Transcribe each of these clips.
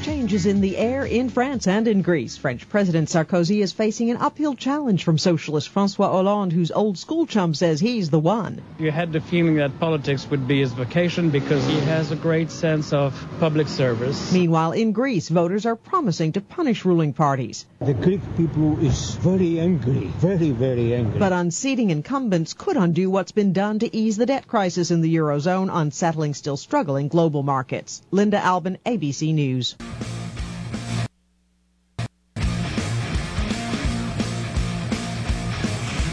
Changes in the air in France and in Greece. French President Sarkozy is facing an uphill challenge from socialist François Hollande, whose old school chum says he's the one. You had the feeling that politics would be his vocation because he has a great sense of public service. Meanwhile, in Greece, voters are promising to punish ruling parties. The Greek people is very angry, very, very angry. But unseating incumbents could undo what's been done to ease the debt crisis in the Eurozone, unsettling still struggling global markets. Linda Albin, ABC News.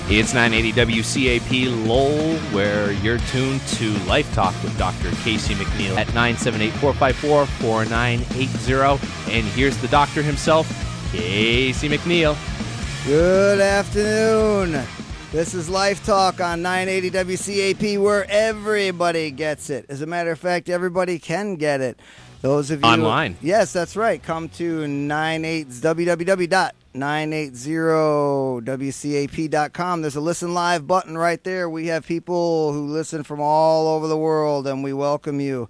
It's 980 WCAP Lowell, where you're tuned to Life Talk with Dr. Casey McNeal at 978-454-4980. And here's the doctor himself, Casey McNeal. Good afternoon. This is Life Talk on 980 WCAP, where everybody gets it. As a matter of fact, everybody can get it. Those of you online. Yes, that's right. Come to www.980wcap.com. There's a listen live button right there. We have people who listen from all over the world, and we welcome you.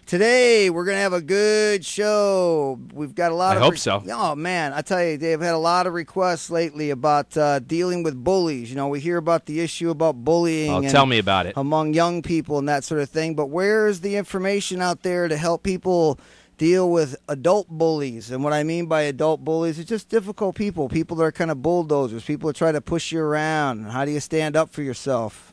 Today, we're going to have a good show. We've got a lot of... I hope so. Oh, man. I tell you, they've had a lot of requests lately about dealing with bullies. You know, we hear about the issue about bullying. Oh, tell me about it. Among young people and that sort of thing. But where is the information out there to help people deal with adult bullies? And what I mean by adult bullies is just difficult people. People that are kind of bulldozers. People that try to push you around. How do you stand up for yourself?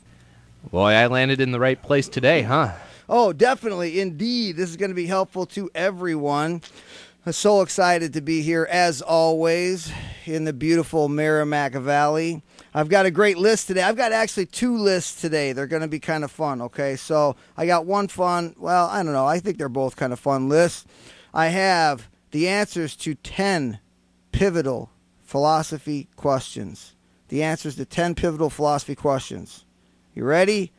Boy, I landed in the right place today, huh? Oh, definitely. Indeed. This is going to be helpful to everyone. I'm so excited to be here, as always, in the beautiful Merrimack Valley. I've got a great list today. I've got actually two lists today. They're going to be kind of fun, okay? So I got one fun, well, I don't know. I think they're both kind of fun lists. I have the answers to 10 pivotal philosophy questions. The answers to 10 pivotal philosophy questions. You ready?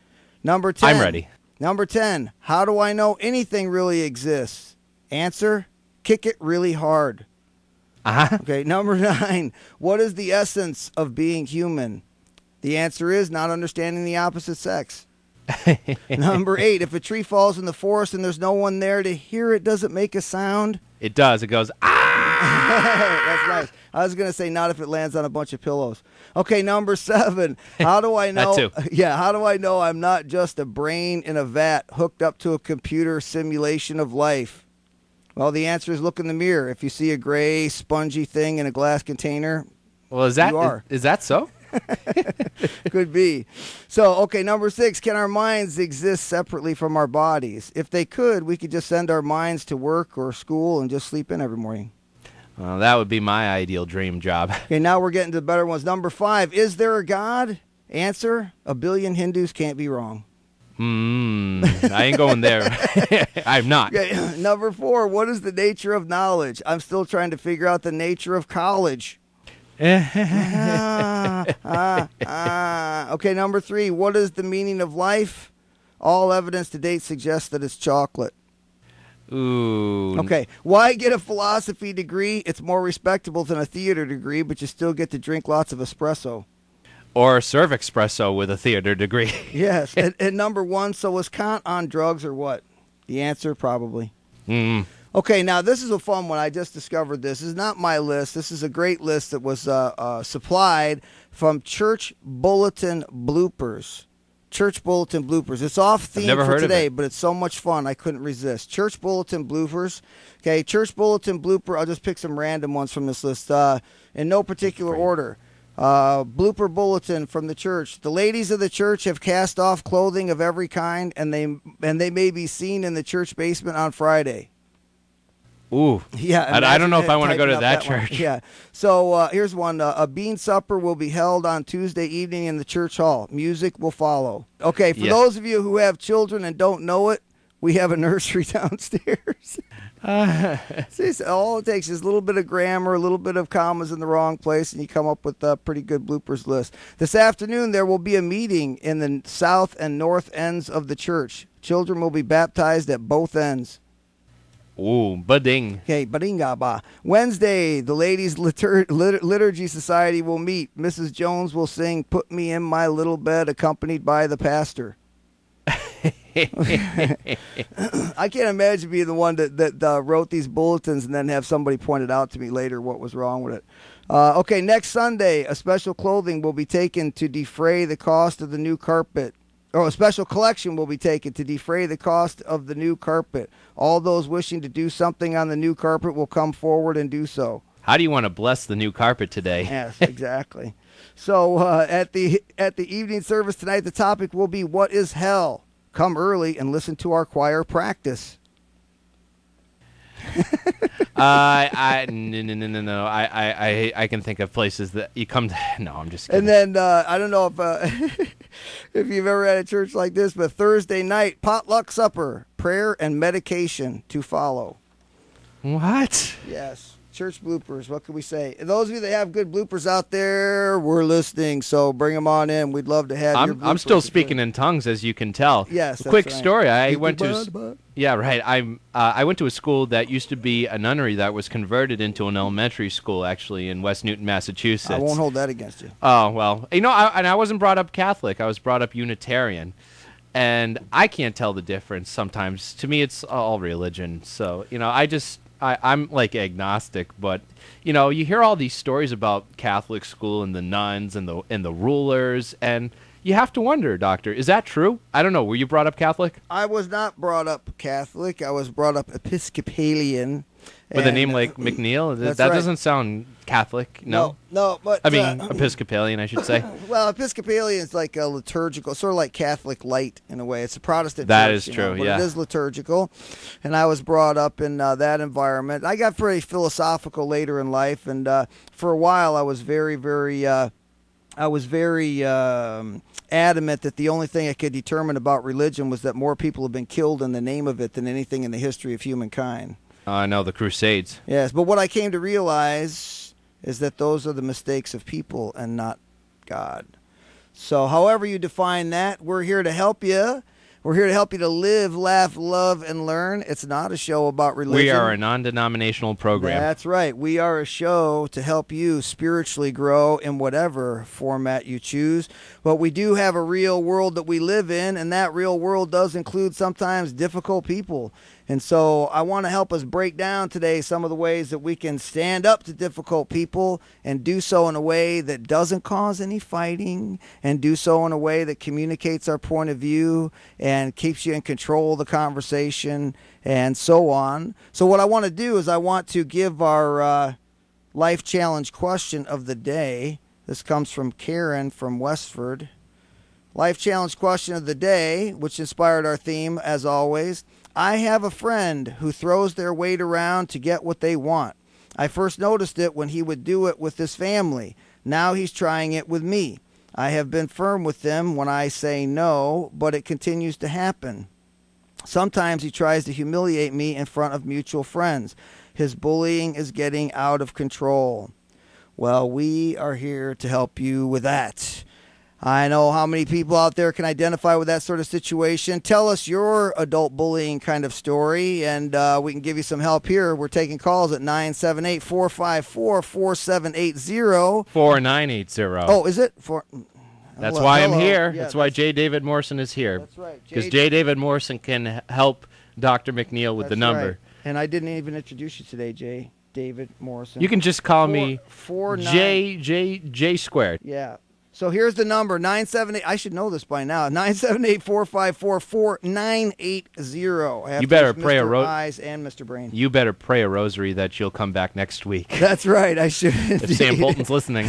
Number 10. I'm ready. Number 10, how do I know anything really exists? Answer, kick it really hard. Uh-huh. Okay, number 9, what is the essence of being human? The answer is not understanding the opposite sex. Number 8, if a tree falls in the forest and there's no one there to hear it, does it make a sound? It does. It goes, ah! That's nice. I was going to say not if it lands on a bunch of pillows. Okay, number 7. How do I know? That too. Yeah, how do I know I'm not just a brain in a vat hooked up to a computer simulation of life? Well, the answer is look in the mirror. If you see a gray, spongy thing in a glass container, well, is that you are. Is that so? Could be. So, okay, number 6, can our minds exist separately from our bodies? If they could, we could just send our minds to work or school and just sleep in every morning. Well, that would be my ideal dream job. Okay, now we're getting to the better ones. Number 5, is there a God? Answer, a billion Hindus can't be wrong. I ain't going there. I'm not. Okay, number 4, what is the nature of knowledge? I'm still trying to figure out the nature of college. Okay, number 3, what is the meaning of life? All evidence to date suggests that it's chocolate. Ooh. Okay, why get a philosophy degree? It's more respectable than a theater degree, but you still get to drink lots of espresso. Or serve espresso with a theater degree. Yes, and number 1, so was Kant on drugs or what? The answer, probably. Okay, now this is a fun one. I just discovered this. This is not my list. This is a great list that was supplied from Church Bulletin Bloopers. Church Bulletin Bloopers. It's off theme for today, but it's so much fun I couldn't resist. Church Bulletin Bloopers. Okay, Church Bulletin Blooper. I'll just pick some random ones from this list in no particular order. Blooper bulletin from the church. The ladies of the church have cast off clothing of every kind, and they may be seen in the church basement on Friday. Ooh. Yeah, I don't know if I want to go to that church. One. Yeah. So here's one. A bean supper will be held on Tuesday evening in the church hall. Music will follow. Okay, for those of you who have children and don't know it, we have a nursery downstairs. See, all it takes is a little bit of grammar, a little bit of commas in the wrong place, and you come up with a pretty good bloopers list. This afternoon, there will be a meeting in the south and north ends of the church. Children will be baptized at both ends. Ooh, bading. Okay, badingaba. Wednesday, the Ladies' Liturgy Society will meet. Mrs. Jones will sing, "Put Me in My Little Bed," accompanied by the pastor. I can't imagine being the one that wrote these bulletins and then have somebody point it out to me later what was wrong with it. Okay, next Sunday, a special clothing will be taken to defray the cost of the new carpet. Or a special collection will be taken to defray the cost of the new carpet. All those wishing to do something on the new carpet will come forward and do so. How do you want to bless the new carpet today? Yes, exactly. So at the evening service tonight, the topic will be, what is hell? Come early and listen to our choir practice. No. I can think of places that you come to. No, I'm just kidding. And then I don't know if if you've ever had a church like this, but Thursday night, potluck supper, prayer and medication to follow. What? Yes. Church bloopers. What can we say? And those of you that have good bloopers out there, we're listening. So bring them on in. We'd love to have your bloopers. I'm still speaking in tongues, as you can tell. Yes. Quick right. story. I went to. Yeah, right. I went to a school that used to be a nunnery that was converted into an elementary school, actually, in West Newton, Massachusetts. I won't hold that against you. Oh, well. I wasn't brought up Catholic. I was brought up Unitarian. And I can't tell the difference sometimes. To me, it's all religion. So, I'm like agnostic, but you hear all these stories about Catholic school and the nuns and the rulers, and you have to wonder, Doctor, is that true? I don't know. Were you brought up Catholic? I was not brought up Catholic. I was brought up Episcopalian. With a name like McNeal? That right. Doesn't sound Catholic, no? No, but... I mean, Episcopalian, I should say. Well, Episcopalian is like a liturgical, sort of like Catholic light in a way. It's a Protestant That church, is true, but yeah. it is liturgical, and I was brought up in that environment. I got pretty philosophical later in life, and for a while I was very, very... adamant that the only thing I could determine about religion was that more people have been killed in the name of it than anything in the history of humankind. No, the Crusades. Yes, but what I came to realize is that those are the mistakes of people and not God. So however you define that, we're here to help you. We're here to help you to live, laugh, love, and learn. It's not a show about religion. We are a non-denominational program. That's right. We are a show to help you spiritually grow in whatever format you choose. But we do have a real world that we live in, and that real world does include sometimes difficult people. And so I want to help us break down today some of the ways that we can stand up to difficult people and do so in a way that doesn't cause any fighting, and do so in a way that communicates our point of view and keeps you in control of the conversation and so on. So what I want to do is I want to give our life challenge question of the day. This comes from Karen from Westford. Life challenge question of the day, which inspired our theme as always. I have a friend who throws their weight around to get what they want. I first noticed it when he would do it with his family. Now he's trying it with me. I have been firm with them when I say no, but it continues to happen. Sometimes he tries to humiliate me in front of mutual friends. His bullying is getting out of control. Well, we are here to help you with that. I know how many people out there can identify with that sort of situation. Tell us your adult bullying kind of story, and we can give you some help here. We're taking calls at 978-454-4780. 4980. Oh, is it? That's why I'm here. Yeah, that's why J. David Morrison is here. That's right. Because J. David Morrison can help Dr. McNeal with the number. Right. And I didn't even introduce you today, J. David Morrison. You can just call me J squared. Yeah. So here's the number, 978. I should know this by now. 978-454-4980. You better pray Mr. Eyes and Mr. Brain. You better pray a rosary that you'll come back next week. That's right. I should. If Sam Bolton's listening.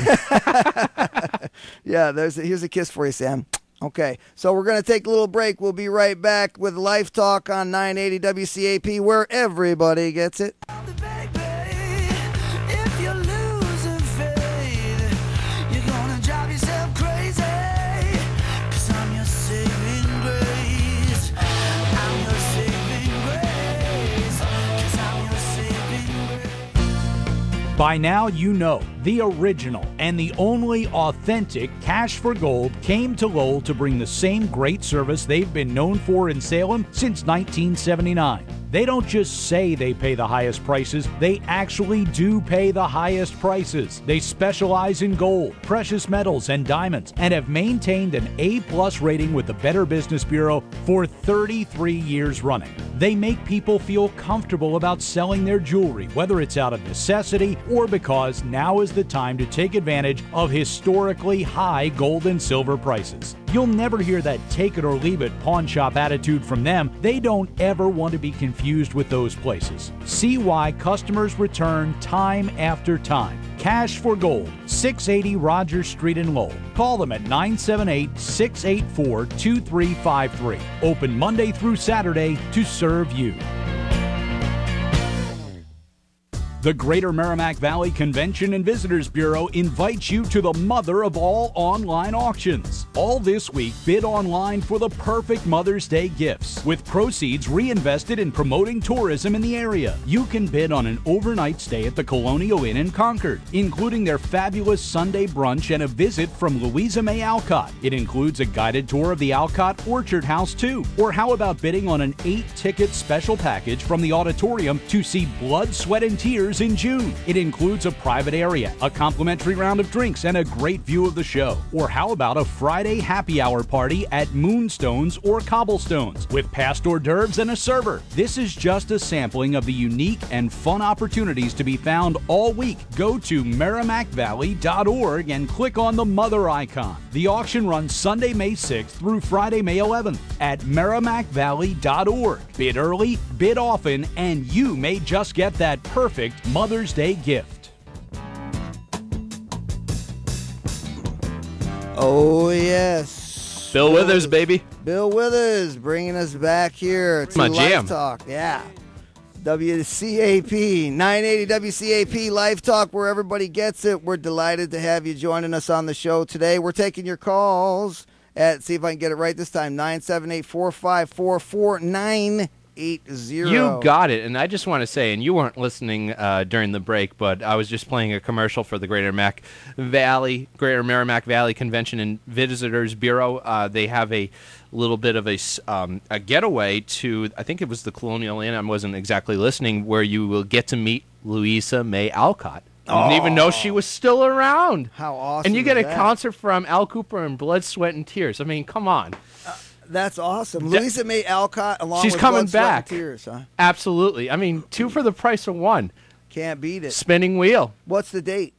Yeah, here's a kiss for you, Sam. Okay, so we're going to take a little break. We'll be right back with Life Talk on 980 WCAP, where everybody gets it. By now, you know The original and the only authentic Cash for Gold came to Lowell to bring the same great service they've been known for in Salem since 1979. They don't just say they pay the highest prices, they actually do pay the highest prices. They specialize in gold, precious metals, and diamonds, and have maintained an A+ rating with the Better Business Bureau for 33 years running. They make people feel comfortable about selling their jewelry, whether it's out of necessity or because now is the time to take advantage of historically high gold and silver prices. You'll never hear that take it or leave it pawn shop attitude from them. They don't ever want to be confused with those places. See why customers return time after time. Cash for Gold, 680 Rogers Street in Lowell. Call them at 978-684-2353. Open Monday through Saturday to serve you. The Greater Merrimack Valley Convention and Visitors Bureau invites you to the mother of all online auctions. All this week, bid online for the perfect Mother's Day gifts, with proceeds reinvested in promoting tourism in the area. You can bid on an overnight stay at the Colonial Inn in Concord, including their fabulous Sunday brunch and a visit from Louisa May Alcott. It includes a guided tour of the Alcott Orchard House, too. Or how about bidding on an 8-ticket special package from the auditorium to see Blood, Sweat, and Tears in June? It includes a private area, a complimentary round of drinks, and a great view of the show. Or how about a Friday happy hour party at Moonstones or Cobblestones with past hors d'oeuvres and a server? This is just a sampling of the unique and fun opportunities to be found all week. Go to merrimackvalley.org and click on the mother icon. The auction runs Sunday, May 6th through Friday, May 11th at merrimackvalley.org. Bid early, bid often, and you may just get that perfect Mother's Day gift. Oh, yes. Bill Withers, baby. Bill Withers bringing us back here to My Life jam. Talk. Yeah. WCAP, 980 WCAP Life Talk, where everybody gets it. We're delighted to have you joining us on the show today. We're taking your calls at, see if I can get it right this time, 978-454-4980. You got it. And I just want to say, and you weren't listening during the break, but I was just playing a commercial for the Greater Merrimack Valley Convention and Visitors Bureau. They have a little bit of a getaway to, I think it was the Colonial Inn, I wasn't exactly listening, where you will get to meet Louisa May Alcott. I didn't even know she was still around. How awesome. And you get a that? concert from Al Cooper and Blood, Sweat, and Tears. I mean, come on. That's awesome. Louisa May Alcott, along She's with coming Blood, Sweat, and back. Tears, huh? Absolutely. I mean, 2 for the price of 1. Can't beat it. Spinning wheel. What's the date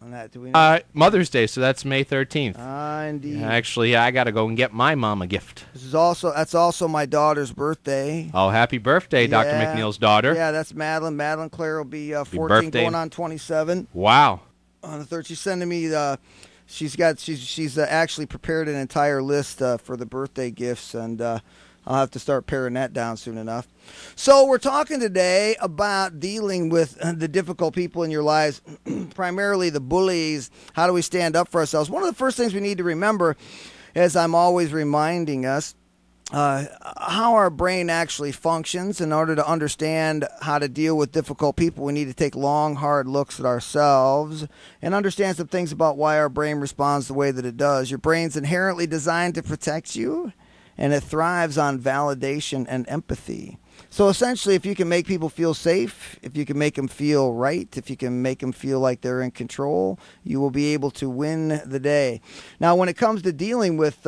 on that? Do we know? Mother's Day, so that's May 13th. Indeed. Actually, I got to go and get my mom a gift. That's also my daughter's birthday. Oh, happy birthday, Dr. Yeah. McNeal's daughter. Yeah, that's Madeline. Madeline Claire will be 14, birthday. going on 27. Wow. On the 3rd, she's sending me she's actually prepared an entire list for the birthday gifts, and I'll have to start paring that down soon enough. So we're talking today about dealing with the difficult people in your lives, primarily the bullies. How do we stand up for ourselves? One of the first things we need to remember, as I'm always reminding us, how our brain actually functions. In order to understand how to deal with difficult people, we need to take long, hard looks at ourselves and understand some things about why our brain responds the way that it does. Your brain's inherently designed to protect you, and it thrives on validation and empathy. So essentially, if you can make people feel safe, if you can make them feel right, if you can make them feel like they're in control, you will be able to win the day. Now, when it comes to dealing with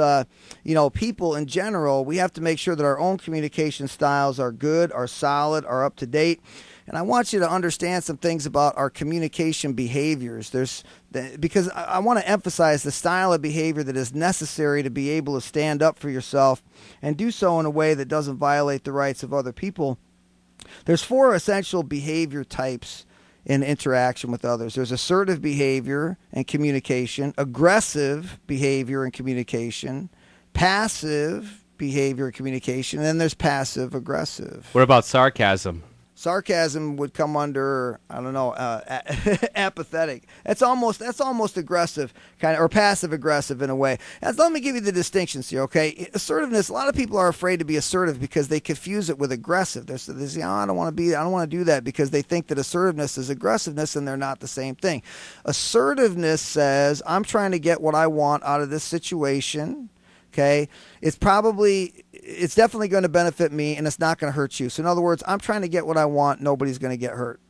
people in general, we have to make sure that our own communication styles are good, are solid, are up to date. And I want you to understand some things about our communication behaviors. Because I want to emphasize the style of behavior that is necessary to be able to stand up for yourself and do so in a way that doesn't violate the rights of other people. There's 4 essential behavior types in interaction with others. There's assertive behavior and communication, aggressive behavior and communication, passive behavior and communication, and then there's passive aggressive. What about sarcasm? Sarcasm would come under, I don't know, apathetic. That's almost aggressive, kind of, or passive aggressive in a way. Let me give you the distinctions here, okay? Assertiveness. A lot of people are afraid to be assertive because they confuse it with aggressive. They say, I don't want to do that, because they think that assertiveness is aggressiveness, and they're not the same thing. Assertiveness says, I'm trying to get what I want out of this situation. Okay, it's definitely going to benefit me, and it's not going to hurt you. So in other words, I'm trying to get what I want. Nobody's going to get hurt.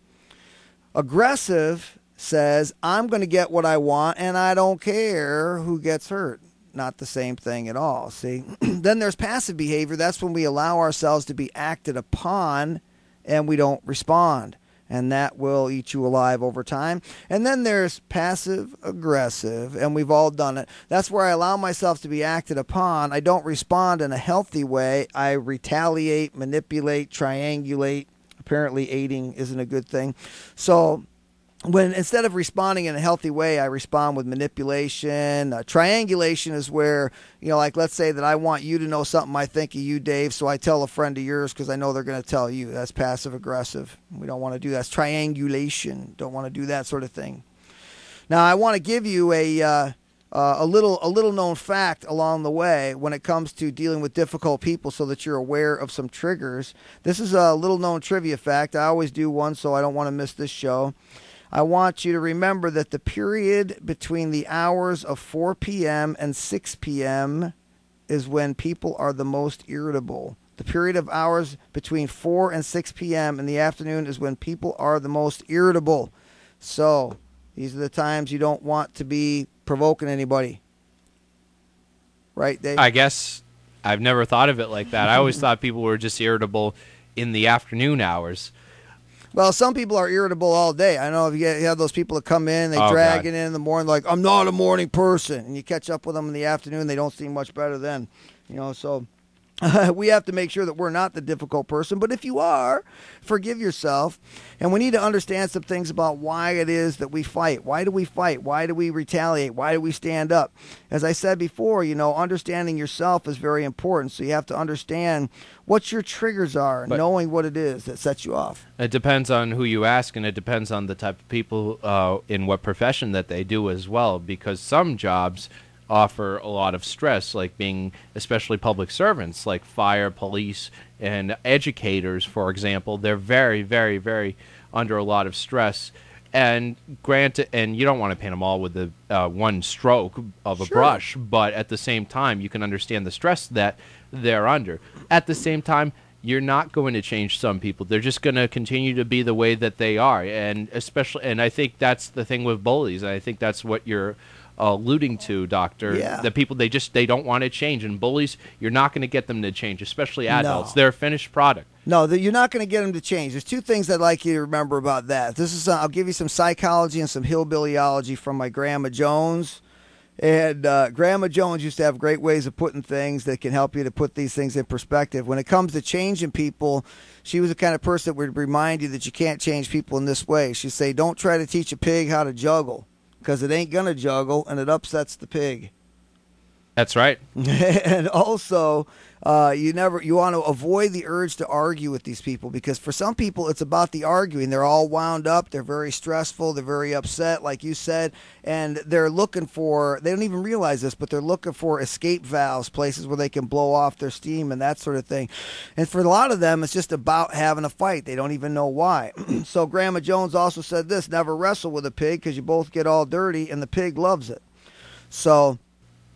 Aggressive says, I'm going to get what I want, and I don't care who gets hurt. Not the same thing at all. See, then there's passive behavior. That's when we allow ourselves to be acted upon, and we don't respond. And that will eat you alive over time. And then there's passive aggressive, and we've all done it. That's where I allow myself to be acted upon. I don't respond in a healthy way. I retaliate, manipulate, triangulate. Apparently aiding isn't a good thing. So when instead of responding in a healthy way, I respond with manipulation. Triangulation is where, like let's say that I want you to know something I think of you, Dave, so I tell a friend of yours because I know they're going to tell you. That's passive aggressive. We don't want to do that. That's triangulation. Don't want to do that sort of thing. Now, I want to give you a little known fact along the way when it comes to dealing with difficult people, so that you're aware of some triggers. This is a little known trivia fact. I always do one, so I don't want to miss this show. I want you to remember that the period between the hours of 4 p.m. and 6 p.m. is when people are the most irritable. The period of hours between 4 and 6 p.m. in the afternoon is when people are the most irritable. So these are the times you don't want to be provoking anybody. Right, Dave? I guess I've never thought of it like that. I always thought people were just irritable in the afternoon hours. Well, some people are irritable all day. I know if you have those people that come in, they drag it in the morning, like, I'm not a morning person. And you catch up with them in the afternoon, they don't seem much better then. So we have to make sure that we're not the difficult person. But if you are, forgive yourself. And we need to understand some things about why it is that we fight. Why do we fight? Why do we retaliate? Why do we stand up? As I said before, understanding yourself is very important. So you have to understand what your triggers are, knowing what it is that sets you off. It depends on who you ask, and it depends on the type of people in what profession that they do as well, because some jobs offer a lot of stress, like being especially public servants, like fire, police, and educators, for example. They're very, very, very under a lot of stress. And granted, and you don't want to paint them all with the one stroke of a brush, but at the same time, you can understand the stress that they're under. At the same time, you're not going to change some people. They're just going to continue to be the way that they are. And I think that's the thing with bullies. I think that's what you're alluding to, Doctor. Yeah. The people, they don't want to change. And bullies, you're not going to get them to change, especially adults. No. They're a finished product. No, you're not going to get them to change. There's two things I'd like you to remember about that. I'll give you some psychology and some hillbillyology from my Grandma Jones. And Grandma Jones used to have great ways of putting things that can help you to put these things in perspective. When it comes to changing people, she was the kind of person that would remind you that you can't change people in this way. She'd say, don't try to teach a pig how to juggle, because it ain't going to juggle, and it upsets the pig. That's right. And also, you want to avoid the urge to argue with these people, because for some people it's about the arguing. They're all wound up. They're very stressful. They're very upset, like you said, and they're looking for, they don't even realize this, but they're looking for escape valves, places where they can blow off their steam and that sort of thing. And for a lot of them, it's just about having a fight. They don't even know why. So Grandma Jones also said this: never wrestle with a pig, because you both get all dirty and the pig loves it. So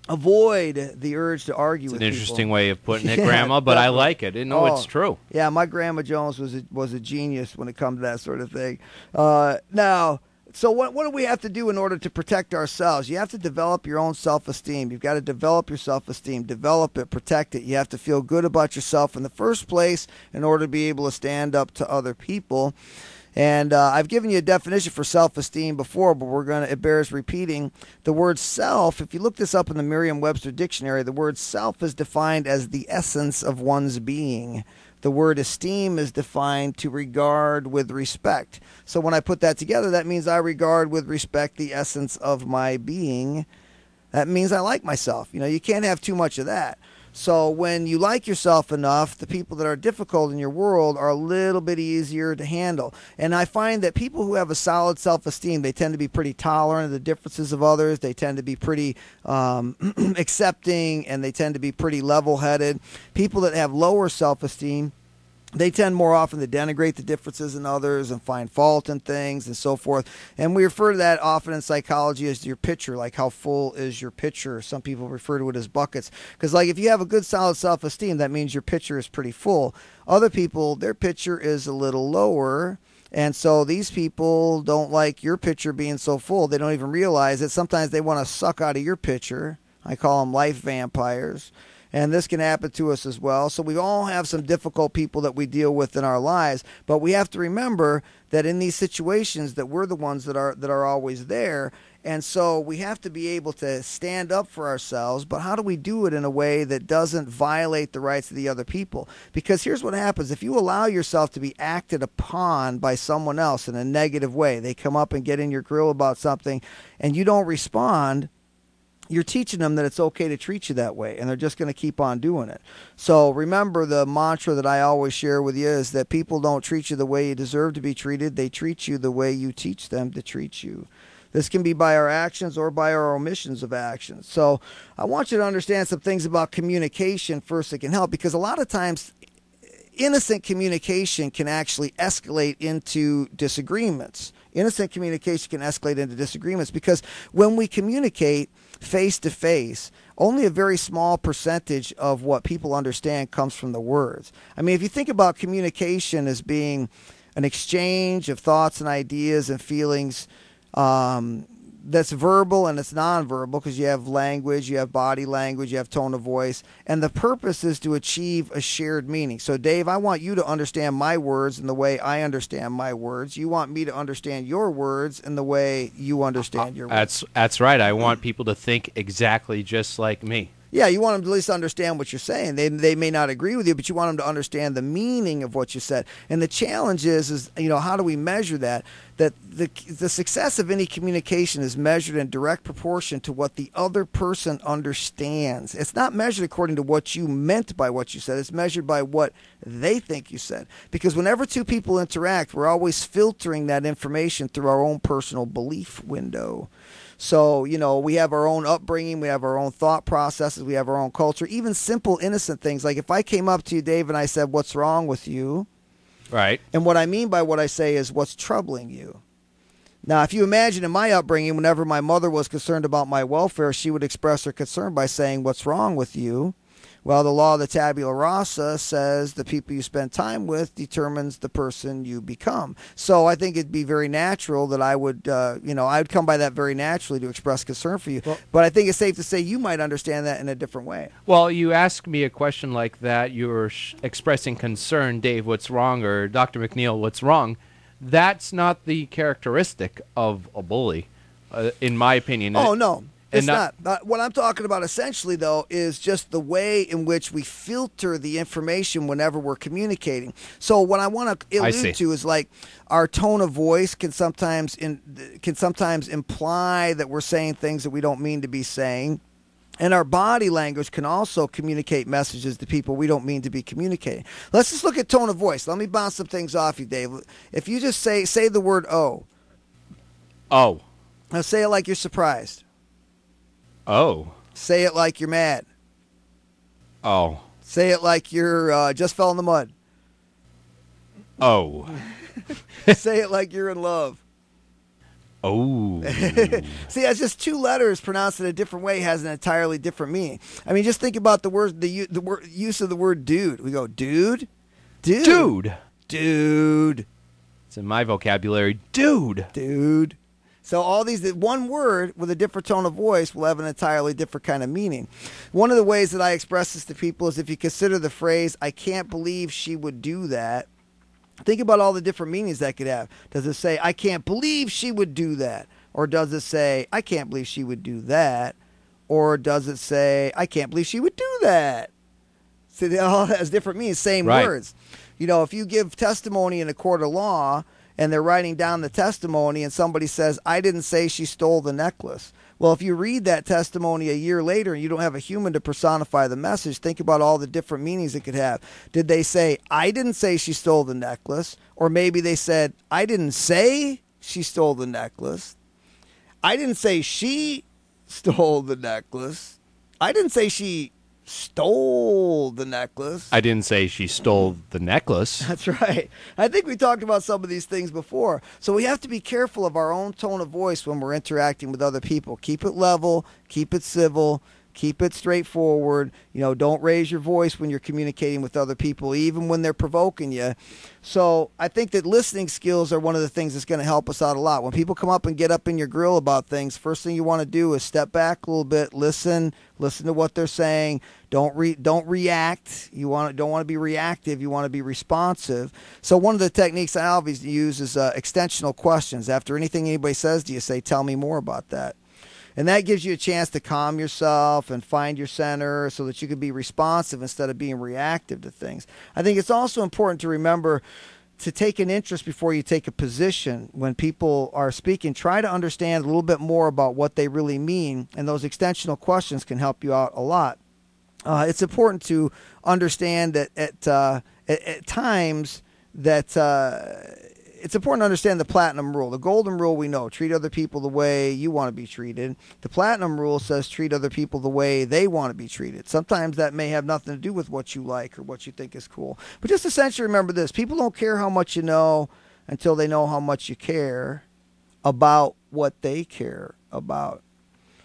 avoid the urge to argue with people. It's an interesting way of putting it, Grandma, but I like it. It's true. Yeah, my Grandma Jones was a genius when it comes to that sort of thing. Now, so what do we have to do in order to protect ourselves? You have to develop your own self-esteem. You've got to develop your self-esteem. Develop it, protect it. You have to feel good about yourself in the first place in order to be able to stand up to other people. And I've given you a definition for self-esteem before, but it bears repeating. The word self, if you look this up in the Merriam-Webster dictionary, the word self is defined as the essence of one's being. The word esteem is defined to regard with respect. So when I put that together, that means I regard with respect the essence of my being. That means I like myself. You can't have too much of that. So when you like yourself enough, the people that are difficult in your world are a little bit easier to handle. And I find that people who have a solid self-esteem, they tend to be pretty tolerant of the differences of others. They tend to be pretty accepting, and they tend to be pretty level-headed. People that have lower self-esteem, they tend more often to denigrate the differences in others and find fault in things and so forth. And we refer to that often in psychology as your pitcher, like how full is your pitcher. Some people refer to it as buckets. Because like if you have a good solid self-esteem, that means your pitcher is pretty full. Other people, their pitcher is a little lower. And so these people don't like your pitcher being so full. They don't even realize it. Sometimes they want to suck out of your pitcher. I call them life vampires. And this can happen to us as well. So we all have some difficult people that we deal with in our lives, but we have to remember that in these situations that we're the ones that are always there. And so we have to be able to stand up for ourselves, but how do we do it in a way that doesn't violate the rights of the other people? Because here's what happens. If you allow yourself to be acted upon by someone else in a negative way, they come up and get in your grill about something and you don't respond, you're teaching them that it's okay to treat you that way, and they're just going to keep on doing it. So remember, the mantra that I always share with you is that people don't treat you the way you deserve to be treated. They treat you the way you teach them to treat you. This can be by our actions or by our omissions of actions. So I want you to understand some things about communication first that can help, because a lot of times innocent communication can actually escalate into disagreements. Innocent communication can escalate into disagreements because when we communicate face to face, only a very small percentage of what people understand comes from the words. I mean, if you think about communication as being an exchange of thoughts and ideas and feelings, that's verbal and it's nonverbal, because you have language, you have body language, you have tone of voice, and the purpose is to achieve a shared meaning. So Dave, I want you to understand my words in the way I understand my words. You want me to understand your words in the way you understand your words. That's right. I want people to think exactly just like me. Yeah, you want them to at least understand what you're saying. They may not agree with you, but you want them to understand the meaning of what you said. And the challenge is how do we measure that? That the success of any communication is measured in direct proportion to what the other person understands. It's not measured according to what you meant by what you said. It's measured by what they think you said. Because whenever two people interact, we're always filtering that information through our own personal belief window. So, we have our own upbringing, we have our own thought processes, we have our own culture, even simple, innocent things. Like if I came up to you, Dave, and I said, "What's wrong with you?" Right. And what I mean by what I say is, "What's troubling you?" Now, if you imagine in my upbringing, whenever my mother was concerned about my welfare, she would express her concern by saying, "What's wrong with you?" Well, the law of the tabula rasa says the people you spend time with determines the person you become. So I think it'd be very natural that I would, I would come by that very naturally to express concern for you. Well, but I think it's safe to say you might understand that in a different way. Well, you ask me a question like that, you're expressing concern, Dave, what's wrong? Or Dr. McNeal, what's wrong? That's not the characteristic of a bully, in my opinion. Oh, no. It's not. What I'm talking about essentially, though, is just the way in which we filter the information whenever we're communicating. So what I want to allude to is like our tone of voice can sometimes imply that we're saying things that we don't mean to be saying. And our body language can also communicate messages to people we don't mean to be communicating. Let's just look at tone of voice. Let me bounce some things off you, Dave. If you just say the word "oh." Oh. Now say it like you're surprised. Oh. Say it like you're mad. Oh. Say it like you're just fell in the mud. Oh. Say it like you're in love. Oh. See, that's just two letters pronounced in a different way has an entirely different meaning. I mean, just think about the use of the word dude. We go, dude? Dude. Dude. It's in my vocabulary. Dude. Dude. So all these, one word with a different tone of voice will have an entirely different kind of meaning. One of the ways that I express this to people is if you consider the phrase, "I can't believe she would do that," think about all the different meanings that could have. Does it say, "I can't believe she would do that"? Or does it say, "I can't believe she would do that"? Or does it say, "I can't believe she would do that"? So it all has different meanings, same words. If you give testimony in a court of law, and they're writing down the testimony and somebody says, "I didn't say she stole the necklace." Well, if you read that testimony a year later and you don't have a human to personify the message, think about all the different meanings it could have. Did they say, I didn't say she stole the necklace? Or maybe they said, I didn't say she stole the necklace. I didn't say she stole the necklace. I didn't say she stole the necklace. I didn't say she stole the necklace. That's right. I think we talked about some of these things before. So we have to be careful of our own tone of voice when we're interacting with other people. Keep it level, keep it civil, keep it straightforward. Don't raise your voice when you're communicating with other people, even when they're provoking you. So I think that listening skills are one of the things that's going to help us out a lot. When people come up and get up in your grill about things, first thing you want to do is step back a little bit, listen to what they're saying. Don't react. Don't want to be reactive. You want to be responsive. So one of the techniques I always use is extensional questions. After anything anybody says to you, say, tell me more about that. And that gives you a chance to calm yourself and find your center so that you can be responsive instead of being reactive to things. I think it's also important to remember to take an interest before you take a position. When people are speaking, try to understand a little bit more about what they really mean, and those extensional questions can help you out a lot. It's important to understand that at times that it's important to understand the platinum rule. The golden rule we know, treat other people the way you want to be treated. The platinum rule says treat other people the way they want to be treated. Sometimes that may have nothing to do with what you like or what you think is cool. But just essentially remember this. People don't care how much you know until they know how much you care about what they care about.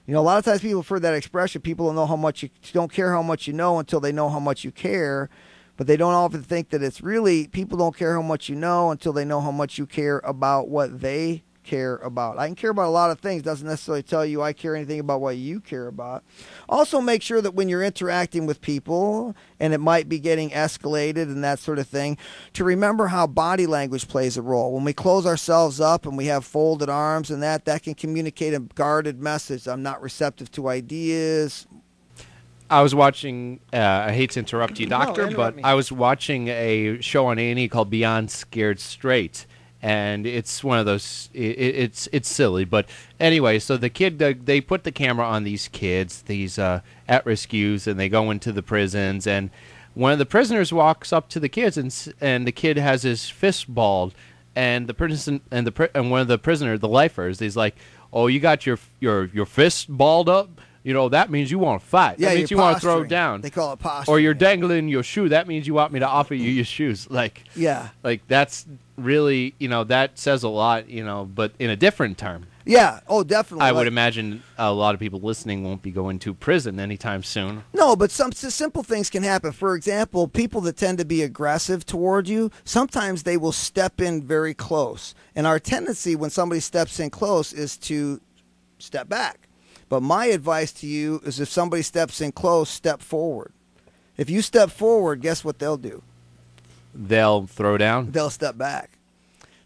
A lot of times people have heard that expression. People don't care how much you know until they know how much you care. But they don't often think that it's really, people don't care how much you know until they know how much you care about what they care about. I can care about a lot of things. Doesn't necessarily tell you I care anything about what you care about. Also make sure that when you're interacting with people, and it might be getting escalated and that sort of thing, to remember how body language plays a role. When we close ourselves up and we have folded arms and that can communicate a guarded message. I'm not receptive to ideas. I was watching, I hate to interrupt you, Doctor, but I was watching a show on A&E called Beyond Scared Straight, and it's one of those, it's silly, but anyway, so the kid, they put the camera on these kids, these at-risk youths, and they go into the prisons, and one of the prisoners walks up to the kids, and the kid has his fist balled, and the prison, and one of the prisoners, the lifers, he's like, oh, you got your fist balled up? That means you want to fight. Yeah, that means you want to throw down. They call it posturing. Or you're dangling your shoe. That means you want me to offer you your shoes. Yeah. That's really, that says a lot, but in a different term. Yeah. Oh, definitely. I would imagine a lot of people listening won't be going to prison anytime soon. No, but some simple things can happen. For example, people that tend to be aggressive toward you, sometimes they will step in very close. And our tendency when somebody steps in close is to step back. But my advice to you is if somebody steps in close, step forward. If you step forward, guess what they'll do? They'll throw down? They'll step back.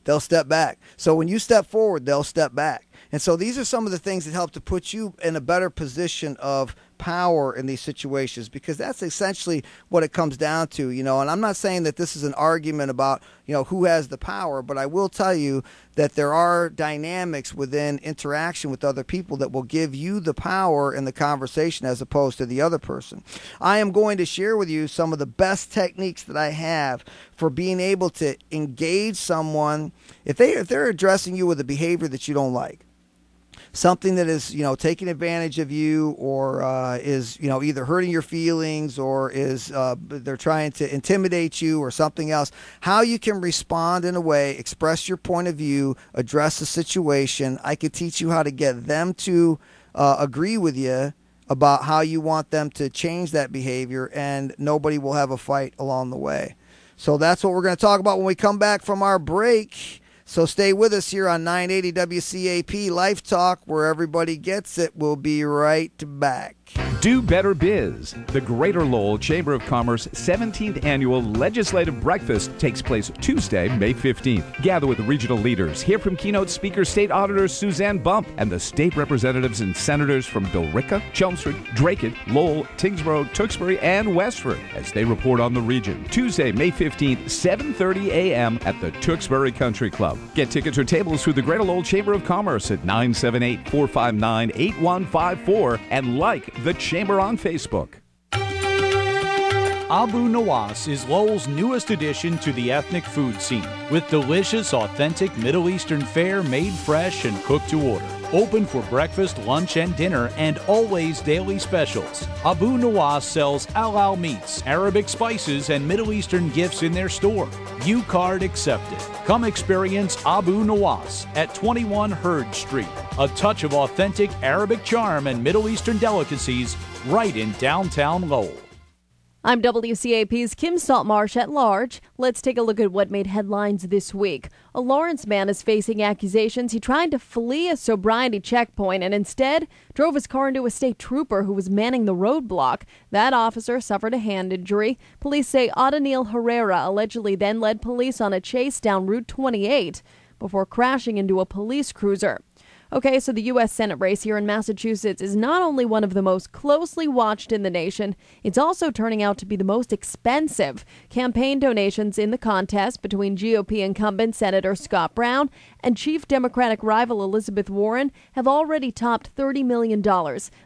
They'll step back. So when you step forward, they'll step back. And so these are some of the things that help to put you in a better position of power in these situations, because that's essentially what it comes down to, and I'm not saying that this is an argument about, who has the power, but I will tell you that there are dynamics within interaction with other people that will give you the power in the conversation as opposed to the other person. I am going to share with you some of the best techniques that I have for being able to engage someone if they're addressing you with a behavior that you don't like. Something that is, taking advantage of you, or is, either hurting your feelings, or is they're trying to intimidate you, or something else. How you can respond in a way, express your point of view, address the situation. I could teach you how to get them to agree with you about how you want them to change that behavior, and nobody will have a fight along the way. So that's what we're going to talk about when we come back from our break. So stay with us here on 980 WCAP Life Talk, where everybody gets it. We'll be right back. Do Better Biz. The Greater Lowell Chamber of Commerce 17th Annual Legislative Breakfast takes place Tuesday, May 15th. Gather with regional leaders, hear from keynote speaker State Auditor Suzanne Bump, and the state representatives and senators from Billerica, Chelmsford, Dracut, Lowell, Tingsboro, Tewksbury, and Westford as they report on the region. Tuesday, May 15th, 7:30 a.m. at the Tewksbury Country Club. Get tickets or tables through the Greater Lowell Chamber of Commerce at 978-459-8154 and like the Chamber on Facebook. Abu Nawas is Lowell's newest addition to the ethnic food scene, with delicious, authentic Middle Eastern fare made fresh and cooked to order. Open for breakfast, lunch, and dinner, and always daily specials. Abu Nawas sells halal meats, Arabic spices, and Middle Eastern gifts in their store. U-Card accepted. Come experience Abu Nawas at 21 Hurd Street. A touch of authentic Arabic charm and Middle Eastern delicacies right in downtown Lowell. I'm WCAP's Kim Saltmarsh at large. Let's take a look at what made headlines this week. A Lawrence man is facing accusations he tried to flee a sobriety checkpoint and instead drove his car into a state trooper who was manning the roadblock. That officer suffered a hand injury. Police say Odanil Herrera allegedly then led police on a chase down Route 28 before crashing into a police cruiser. Okay, so the U.S. Senate race here in Massachusetts is not only one of the most closely watched in the nation, it's also turning out to be the most expensive. Campaign donations in the contest between GOP incumbent Senator Scott Brown and Chief Democratic rival Elizabeth Warren have already topped $30 million.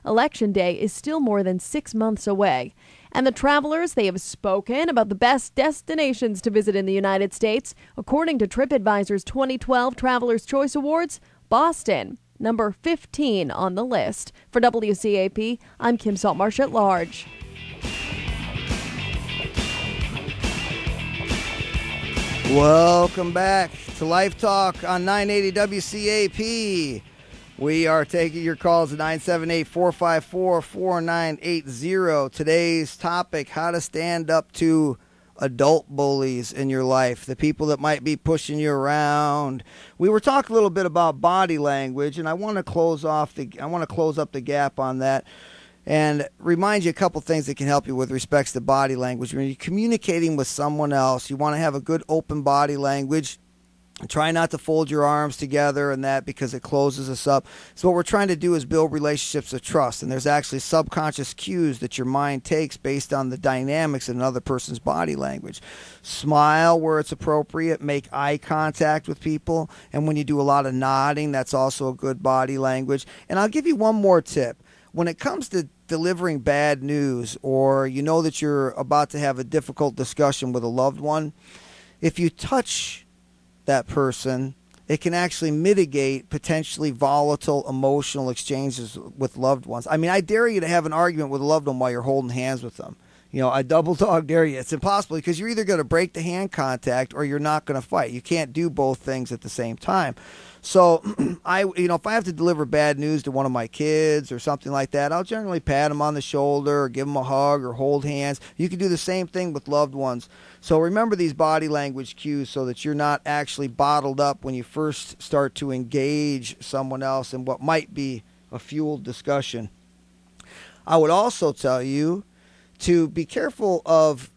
Election day is still more than 6 months away. And the travelers, they have spoken about the best destinations to visit in the United States. According to TripAdvisor's 2012 Traveler's Choice Awards, Boston, number 15 on the list. For WCAP, I'm Kim Saltmarsh at large. Welcome back to Life Talk on 980 WCAP. We are taking your calls at 978-454-4980. Today's topic, how to stand up to adult bullies in your life, the people that might be pushing you around. We were talking a little bit about body language, and I want to close up the gap on that and remind you a couple things that can help you with respects to body language. When you're communicating with someone else, you want to have a good open body language. Try not to fold your arms together and that because it closes us up. So what we're trying to do is build relationships of trust. And there's actually subconscious cues that your mind takes based on the dynamics of another person's body language. Smile where it's appropriate. Make eye contact with people. And when you do a lot of nodding, that's also a good body language. And I'll give you one more tip. When it comes to delivering bad news, or you know that you're about to have a difficult discussion with a loved one, if you touch that person, it can actually mitigate potentially volatile emotional exchanges with loved ones. I mean, I dare you to have an argument with a loved one while you're holding hands with them. You know, I double dog dare you. It's impossible because you're either going to break the hand contact or you're not going to fight. You can't do both things at the same time. So, if I have to deliver bad news to one of my kids or something like that, I'll generally pat them on the shoulder or give them a hug or hold hands. You can do the same thing with loved ones. So remember these body language cues so that you're not actually bottled up when you first start to engage someone else in what might be a fueled discussion. I would also tell you to be careful of,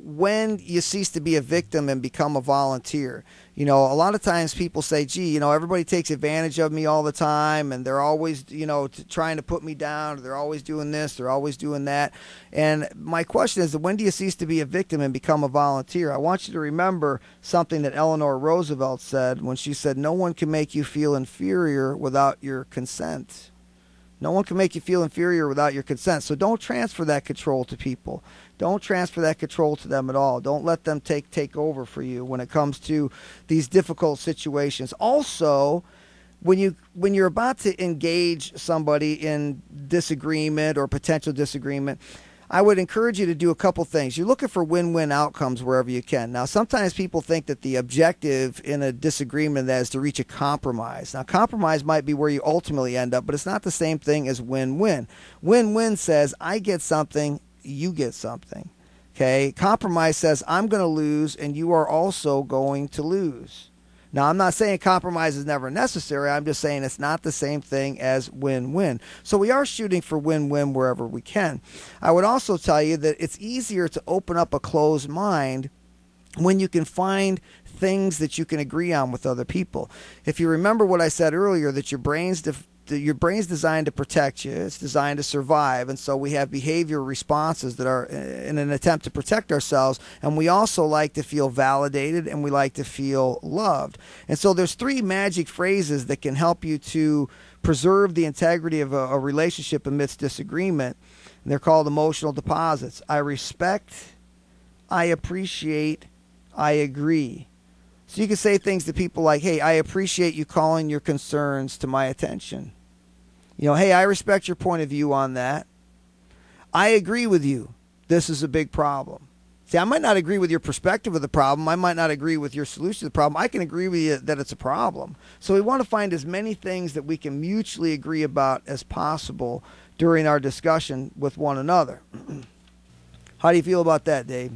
when you cease to be a victim and become a volunteer. A lot of times people say, gee, everybody takes advantage of me all the time and they're always, trying to put me down. Or they're always doing this. They're always doing that. And my question is, when do you cease to be a victim and become a volunteer? I want you to remember something that Eleanor Roosevelt said when she said, no one can make you feel inferior without your consent. No one can make you feel inferior without your consent. So don't transfer that control to people. Don't transfer that control to them at all. Don't let them take over for you when it comes to these difficult situations. Also, when you're about to engage somebody in disagreement or potential disagreement, I would encourage you to do a couple things. You're looking for win-win outcomes wherever you can. Now, sometimes people think that the objective in a disagreement is to reach a compromise. Now, compromise might be where you ultimately end up, but it's not the same thing as win-win. Win-win says, I get something, you get something. Okay? Compromise says, I'm going to lose and you are also going to lose. Now, I'm not saying compromise is never necessary. I'm just saying it's not the same thing as win-win. So we are shooting for win-win wherever we can. I would also tell you that it's easier to open up a closed mind when you can find things that you can agree on with other people. If you remember what I said earlier, that your brain's designed to protect you. It's designed to survive. And so we have behavior responses that are in an attempt to protect ourselves. And we also like to feel validated, and we like to feel loved. And so there's 3 magic phrases that can help you to preserve the integrity of a relationship amidst disagreement. And they're called emotional deposits. I respect, I appreciate, I agree. So you can say things to people like, hey, I appreciate you calling your concerns to my attention. You know, hey, I respect your point of view on that. I agree with you. This is a big problem. See, I might not agree with your perspective of the problem. I might not agree with your solution to the problem. I can agree with you that it's a problem. So we want to find as many things that we can mutually agree about as possible during our discussion with one another. How do you feel about that, Dave?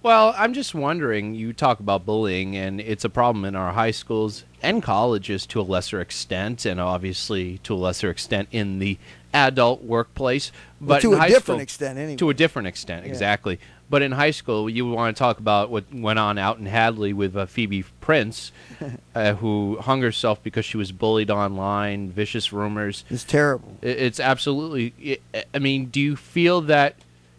Well, I'm just wondering, you talk about bullying, and it's a problem in our high schools and colleges to a lesser extent, and obviously to a lesser extent in the adult workplace. But to a different extent, anyway. To a different extent, exactly. But in high school, you want to talk about what went on out in Hadley with Phoebe Prince, who hung herself because she was bullied online, vicious rumors. It's terrible. It's absolutely, I mean, do you feel that,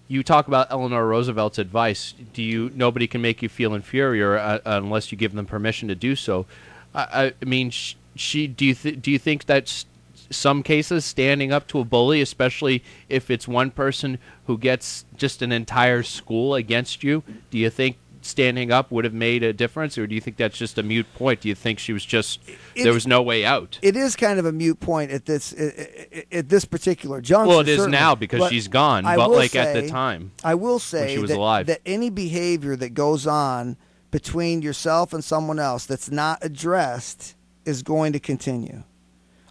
you talk about Eleanor Roosevelt's advice. Nobody can make you feel inferior unless you give them permission to do so. I mean, do you think that some cases standing up to a bully, especially if it's one person who gets just an entire school against you, do you think standing up would have made a difference, or do you think that's just a moot point? Do you think she was just there was no way out? It is kind of a moot point at this particular juncture. Well, it is certainly. now because she's gone, but like at the time, I will say when she was alive, that any behavior that goes on between yourself and someone else that's not addressed is going to continue.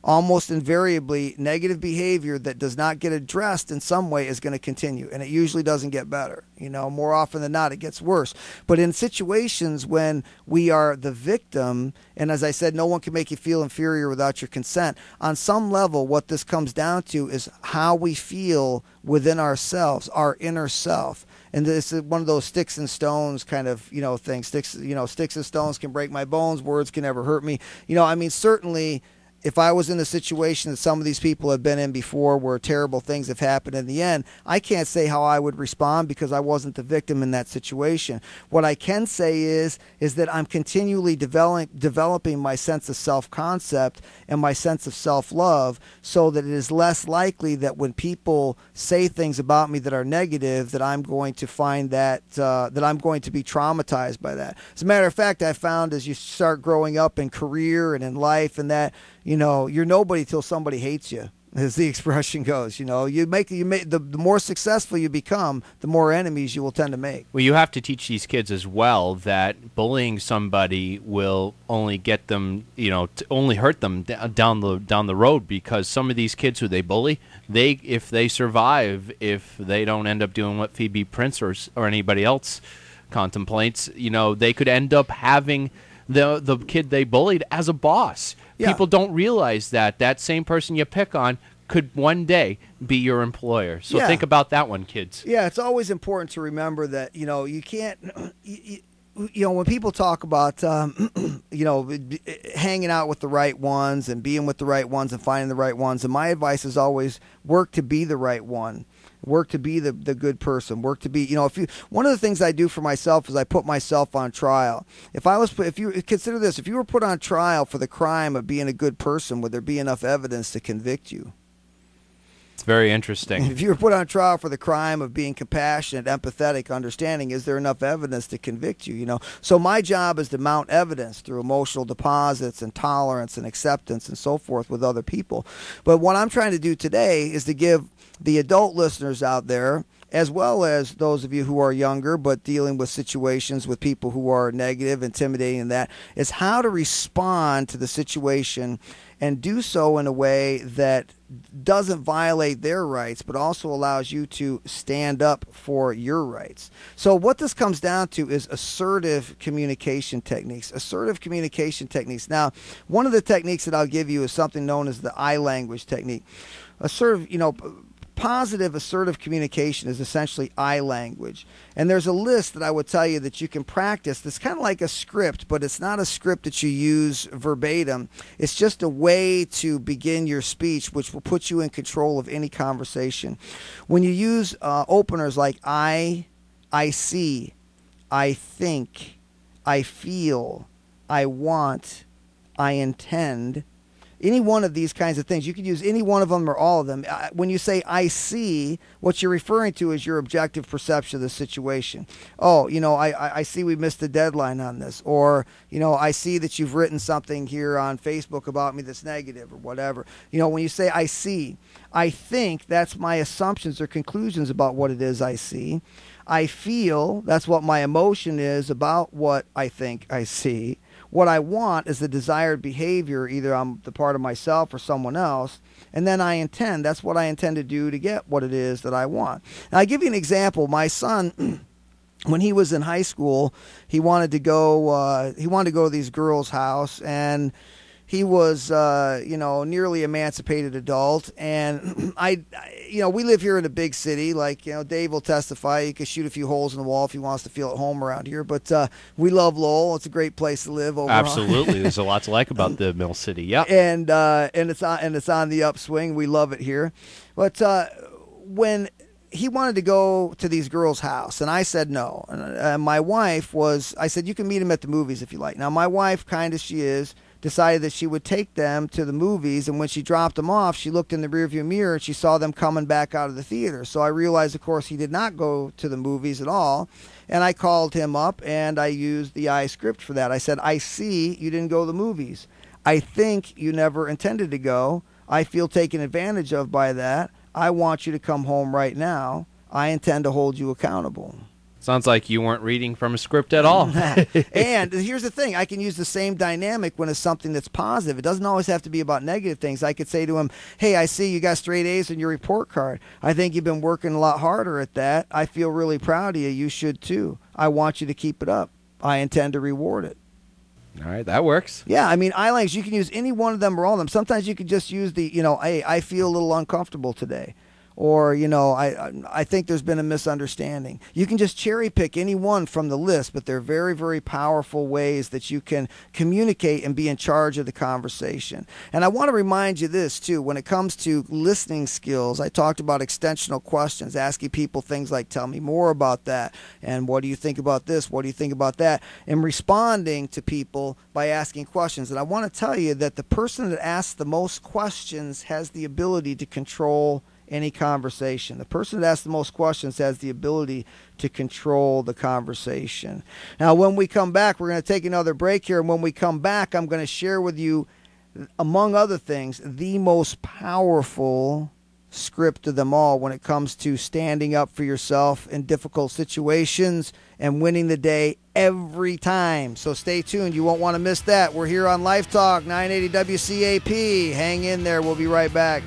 Almost invariably, negative behavior that does not get addressed in some way is going to continue, and it usually doesn't get better. You know, more often than not, it gets worse. But in situations when we are the victim, and as I said, no one can make you feel inferior without your consent, on some level, what this comes down to is how we feel within ourselves, our inner self. And this is one of those sticks and stones kind of, things. Sticks and stones can break my bones. Words can never hurt me. I mean, certainly, if I was in a situation that some of these people have been in before where terrible things have happened in the end, I can't say how I would respond because I wasn't the victim in that situation. What I can say is that I'm continually developing my sense of self-concept and my sense of self-love so that it is less likely that when people say things about me that are negative, that I'm going to find that I'm going to be traumatized by that. As a matter of fact, I found as you start growing up in career and in life and that, you're nobody till somebody hates you, as the expression goes. The more successful you become, the more enemies you will tend to make. Well, you have to teach these kids as well that bullying somebody will only get them, only hurt them down the road, because some of these kids who they bully, if they survive, if they don't end up doing what Phoebe Prince or anybody else contemplates, they could end up having the kid they bullied as a boss. Yeah. People don't realize that same person you pick on could one day be your employer. So think about that one, kids. Yeah, it's always important to remember that, you can't, when people talk about, hanging out with the right ones and being with the right ones and finding the right ones, and my advice is always work to be the right one. Work to be the good person. Work to be, one of the things I do for myself is I put myself on trial. If you consider this, if you were put on trial for the crime of being a good person, would there be enough evidence to convict you? It's very interesting. If you were put on trial for the crime of being compassionate, empathetic, understanding, is there enough evidence to convict you? So my job is to mount evidence through emotional deposits and tolerance and acceptance and so forth with other people. But what I'm trying to do today is to give the adult listeners out there as well as those of you who are younger but dealing with situations with people who are negative, intimidating, and that, is how to respond to the situation and do so in a way that doesn't violate their rights, but also allows you to stand up for your rights. So what this comes down to is assertive communication techniques. Assertive communication techniques. Now, one of the techniques that I'll give you is something known as the I language technique. Assertive, positive assertive communication is essentially I language. And there's a list that I would tell you that you can practice that's kind of like a script, but it's not a script that you use verbatim. It's just a way to begin your speech, which will put you in control of any conversation. When you use openers like I see, I think, I feel, I want, I intend, any one of these kinds of things. You could use any one of them or all of them. When you say I see, what you're referring to is your objective perception of the situation. Oh, I see we missed the deadline on this. Or, I see that you've written something here on Facebook about me that's negative or whatever. When you say I see, I think, that's my assumptions or conclusions about what it is I see. I feel, that's what my emotion is about what I think I see. What I want is the desired behavior, either on the part of myself or someone else. And then I intend, that's what I intend to do to get what it is that I want. Now, I'll give you an example. My son, when he was in high school, he wanted to go to these girls' house, and he was, nearly emancipated adult. And we live here in a big city. Like, Dave will testify. He could shoot a few holes in the wall if he wants to feel at home around here. But we love Lowell. It's a great place to live. Absolutely, there's a lot to like about the Mill City. Yep. And it's on the upswing. We love it here. But when he wanted to go to these girls' house, and I said no. And my wife I said, you can meet him at the movies if you like. Now, my wife, kind as she is, decided that she would take them to the movies, and when she dropped them off, she looked in the rearview mirror and she saw them coming back out of the theater. So I realized, of course, he did not go to the movies at all, and I called him up and I used the I script for that. I said, I see you didn't go to the movies. I think you never intended to go. I feel taken advantage of by that. I want you to come home right now. I intend to hold you accountable. Sounds like you weren't reading from a script at all. And here's the thing. I can use the same dynamic when it's something that's positive. It doesn't always have to be about negative things. I could say to him, hey, I see you got straight A's on your report card. I think you've been working a lot harder at that. I feel really proud of you. You should too. I want you to keep it up. I intend to reward it. All right, that works. Yeah, I mean, I language, you can use any one of them or all of them. Sometimes you could just use the, hey, I feel a little uncomfortable today. Or, I think there's been a misunderstanding. You can just cherry pick any one from the list, but they're very, very powerful ways that you can communicate and be in charge of the conversation. And I want to remind you this, too. When it comes to listening skills, I talked about extensional questions, asking people things like, tell me more about that, and what do you think about this, what do you think about that, and responding to people by asking questions. And I want to tell you that the person that asks the most questions has the ability to control any conversation. The person that asks the most questions has the ability to control the conversation. Now, when we come back, we're going to take another break here. And when we come back, I'm going to share with you, among other things, the most powerful script of them all when it comes to standing up for yourself in difficult situations and winning the day every time. So stay tuned. You won't want to miss that. We're here on Life Talk 980 WCAP. Hang in there. We'll be right back.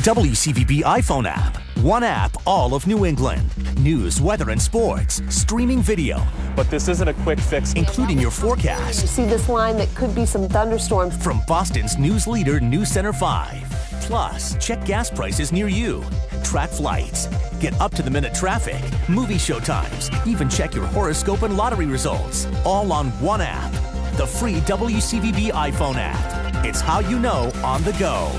WCVB iPhone app. One app, all of New England. News, weather, and sports. Streaming video. But this isn't a quick fix. Including your forecast. You see this line that could be some thunderstorms. From Boston's news leader, News Center 5. Plus, check gas prices near you. Track flights. Get up-to-the-minute traffic. Movie show times. Even check your horoscope and lottery results. All on one app. The free WCVB iPhone app. It's how you know on the go.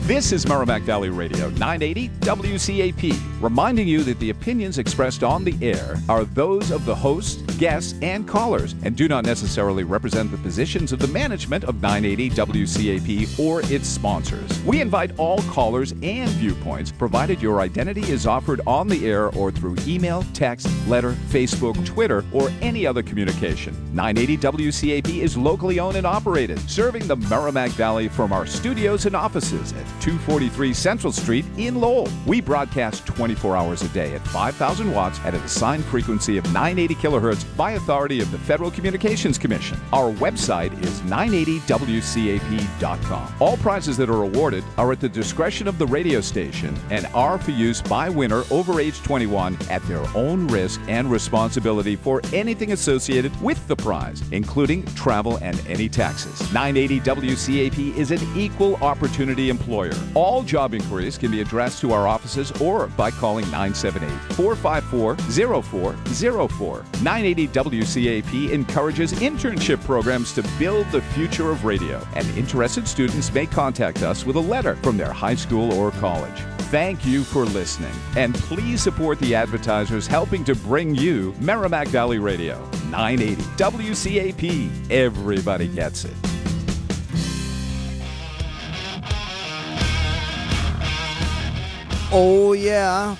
This is Merrimack Valley Radio, 980 WCAP, reminding you that the opinions expressed on the air are those of the host, guests, and callers, and do not necessarily represent the positions of the management of 980 WCAP or its sponsors. We invite all callers and viewpoints, provided your identity is offered on the air or through email, text, letter, Facebook, Twitter, or any other communication. 980 WCAP is locally owned and operated, serving the Merrimack Valley from our studios and offices at 243 Central Street in Lowell. We broadcast 24 hours a day at 5,000 watts at an assigned frequency of 980 kilohertz by authority of the Federal Communications Commission. Our website is 980WCAP.com. All prizes that are awarded are at the discretion of the radio station and are for use by winner over age 21 at their own risk and responsibility for anything associated with the prize, including travel and any taxes. 980 WCAP is an equal opportunity employer. All job inquiries can be addressed to our offices or by calling 978-454-0404. 980 WCAP encourages internship programs to build the future of radio, and interested students may contact us with a letter from their high school or college. Thank you for listening, and please support the advertisers helping to bring you Merrimack Valley Radio, 980 WCAP. Everybody gets it. Oh, yeah.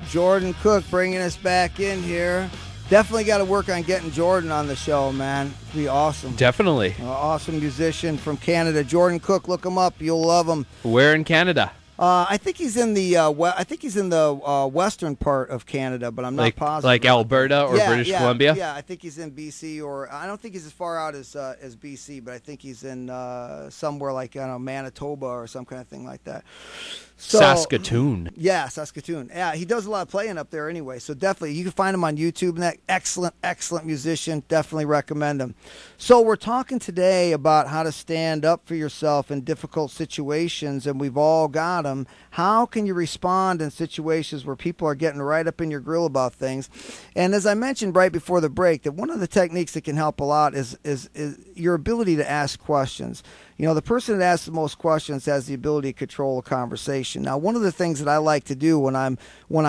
Jordan Cook bringing us back in here. Definitely got to work on getting Jordan on the show, man. It'd be awesome. Definitely. Awesome musician from Canada. Jordan Cook, look him up. You'll love him. Where in Canada? I think he's in the western part of Canada, but I'm not positive. Like Alberta or British Columbia? Yeah, I think he's in BC, or I don't think he's as far out as BC, but I think he's in somewhere like, I don't know, Manitoba or some kind of thing like that. So, Saskatoon. Yeah, Saskatoon. Yeah, he does a lot of playing up there anyway. So definitely, you can find him on YouTube. And that excellent musician. Definitely recommend him. So we're talking today about how to stand up for yourself in difficult situations, and we've all got them. How can you respond in situations where people are getting right up in your grill about things? And as I mentioned right before the break, that one of the techniques that can help a lot is your ability to ask questions. You know, the person that asks the most questions has the ability to control a conversation. Now, one of the things that I like to do when I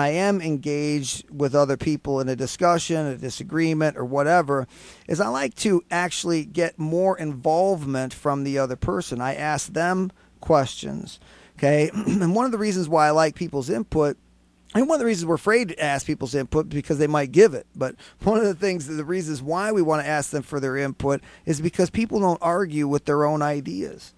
am engaged with other people in a discussion, a disagreement, or whatever, is I like to actually get more involvement from the other person. I ask them questions, okay? And one of the reasons why I like people's input, and one of the reasons we're afraid to ask people's input because they might give it. But one of the reasons why we want to ask them for their input is because people don't argue with their own ideas.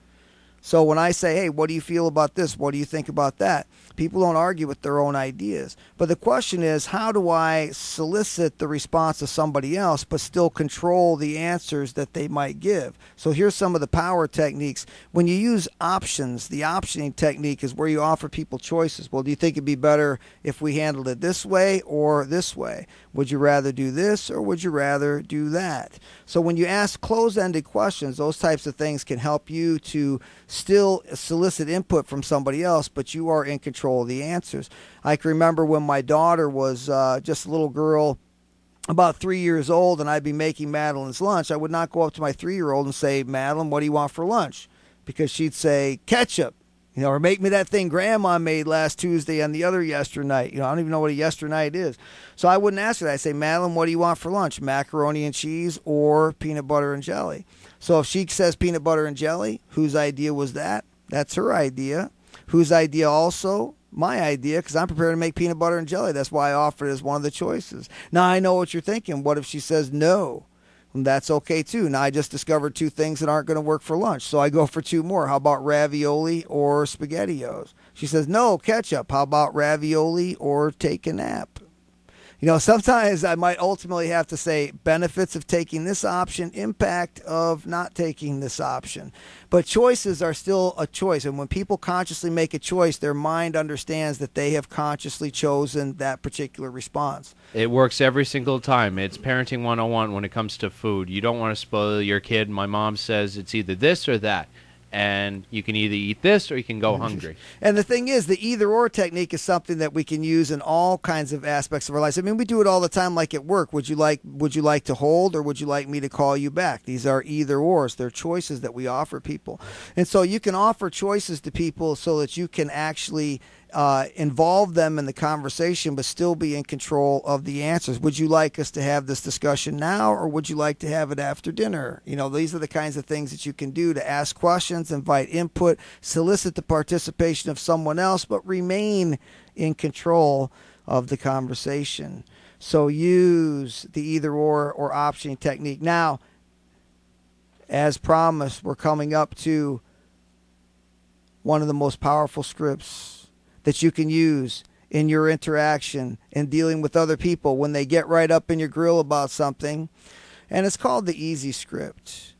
So when I say, hey, what do you feel about this? What do you think about that? People don't argue with their own ideas. But the question is, how do I solicit the response of somebody else but still control the answers that they might give? So here's some of the power techniques. When you use options, the optioning technique is where you offer people choices. Well, do you think it'd be better if we handled it this way or this way? Would you rather do this or would you rather do that? So when you ask closed-ended questions, those types of things can help you to still solicit input from somebody else, but you are in control of the answers. I can remember when my daughter was just a little girl, about 3 years old, and I'd be making Madeline's lunch. I would not go up to my 3-year-old and say, Madeline, what do you want for lunch? Because she'd say, ketchup. You know, or make me that thing Grandma made last Tuesday and the other yesternight. You know, I don't even know what a yesternight is. So I wouldn't ask her that. I'd say, Madeline, what do you want for lunch? Macaroni and cheese or peanut butter and jelly? So if she says peanut butter and jelly, whose idea was that? That's her idea. Whose idea also? My idea, because I'm prepared to make peanut butter and jelly. That's why I offered it as one of the choices. Now I know what you're thinking. What if she says no? And that's okay too. Now I just discovered 2 things that aren't going to work for lunch, so I go for 2 more. How about ravioli or SpaghettiOs? She says no, ketchup. How about ravioli or take a nap? You know, sometimes I might ultimately have to say benefits of taking this option, impact of not taking this option. But choices are still a choice. And when people consciously make a choice, their mind understands that they have consciously chosen that particular response. It works every single time. It's parenting 101 when it comes to food. You don't want to spoil your kid. My mom says it's either this or that. and you can either eat this or you can go hungry. And the thing is, the either-or technique is something that we can use in all kinds of aspects of our lives. I mean, we do it all the time, like at work. Would you like to hold, or would you like me to call you back? These are either-ors. They're choices that we offer people. And so you can offer choices to people so that you can actually involve them in the conversation, but still be in control of the answers. Would you like us to have this discussion now, or would you like to have it after dinner? You know, these are the kinds of things that you can do to ask questions, invite input, solicit the participation of someone else, but remain in control of the conversation. So use the either or optioning technique. Now, as promised, we're coming up to one of the most powerful scripts that you can use in your interaction and dealing with other people when they get right up in your grill about something. And it's called the easy script.